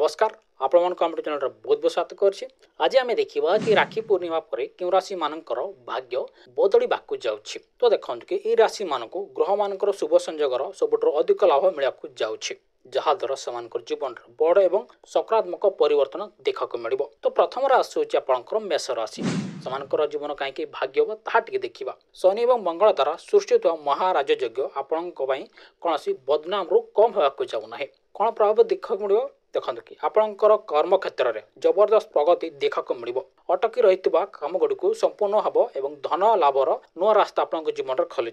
नमस्कार आपण मन कमेंट चैनल बहुत बहुत स्वागत करछि। आज आम देखा कि राखी पूर्णिमा पर क्यों राशि मानकर भाग्य बदलवाक जाउछि। तो देखंतु कि ए राशि मानक ग्रह मानकर शुभ संयोगर सबुठ अधिक लाभ मिलवाक जाउछि, जहा द्वारा सेमानकर जीवन बड़ एवं सकारात्मक परिवर्तन देखा मिलिबो। तो प्रथम राशि होछि आपनकर मेष राशि। सेमानकर जीवन कहीं भाग्यव ताहा टिके देखिबा। शनि एवं मंगल द्वारा सृष्टि होता महाराज यज्ञ आपणक कौन बदनाम रु कम होगा जाऊना। कौन प्रभाव देखा मिल देखते कि आपणकर कर्म क्षेत्र में जबरदस्त प्रगति देखा मिल अटकी रही कम गुड़ संपूर्ण हम और धन लाभर नुआ रास्ता आप जीवन में खोल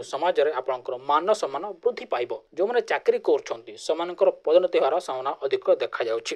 समाज में आपंकर मान सम्मान वृद्धि पाइब। जो मैंने चाकरी कर पदोन्नति होवार संभावना अधिक देखा जाउछि।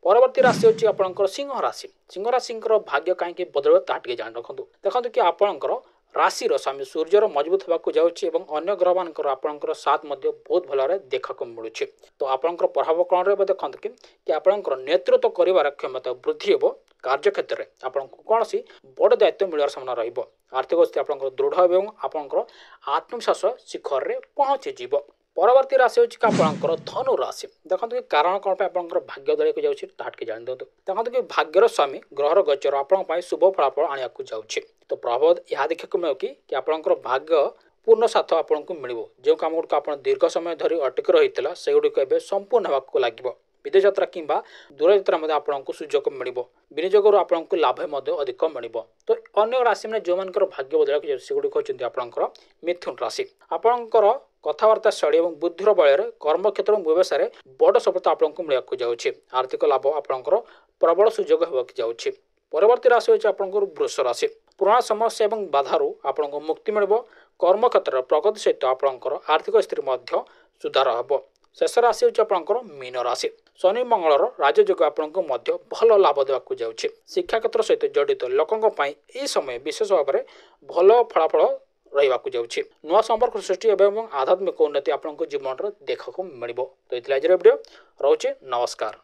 परवर्ती राशि होछि आपणकर सिंह राशि। सिंह राशि भाग्य कहीं बदल ताकि जान रखु। देखते कि आपणकर राशि स्वामी सूर्यर मजबूत होगा जाऊँगी और अन्य ग्रह मान आपंकर साथ बहुत भल देखा मिलूँ। तो आपंकर प्रभाव कौन रहा देखते कि आपंकर नेतृत्व कर क्षमता वृद्धि हो। कार्य क्षेत्र में आपको कौन सी बड़ दायित्व मिलवार संभावना रही। आर्थिक स्थिति आपंकर दृढ़ और आपंकर आत्मविश्वास शिखर में पहुँची। परवर्ती राशि होछि आपंकर धनु राशि। देखते कि कारण कौन आपंकर भाग्य दलिक जाऊँगी जान दिखाँ। देखते कि भाग्यर स्वामी ग्रहर गोचर आपण शुभ फलाफल आने जाऊँगी। तो प्रभाव यह देखा मिले कि आपंकर भाग्य पूर्ण साथ आपको मिल जो कम गुड़ आप दीर्घ समय धरी अटक रही से गुड़िक संपूर्ण होगा लगे। विदेश यात्रा कि दूर यात्रा आपको सुजोग मिल विनियोग आपको लाभ अधिक मिल। तो अन्य राशि में जो मान भाग्य बदल सेगुड़ी होती आपंकर मिथुन राशि। आपंकर कथबार्ता शैली और बुद्धिर बल कर्म क्षेत्र और व्यवसाय बड़ सफलता आपको मिलवाक जाऊँगी। आर्थिक लाभ आपंकर प्रबल सुजोग होगा जाऊँगी। परवर्ती राशि होछि आपंकर वृष राशि। पुराना समस्या और बाधारू आपको मुक्ति मिल। कर्म क्षेत्र प्रगति सहित आपंकर आर्थिक स्थिति सुधार हम। शेष राशि होछि आपंकर मीन राशि। शनि मंगलर राजयोग आपको भल लाभ देवाक जाऊँगी। शिक्षा क्षेत्र सहित जड़ित लोकों यह समय विशेष भाव में भल फलाफल रही जाऊँगी। नुआ संपर्क सृष्टि और आध्यात्मिक उन्नति आपको जीवन में देखा मिल। तो ये आज वीडियो रोचे। नमस्कार।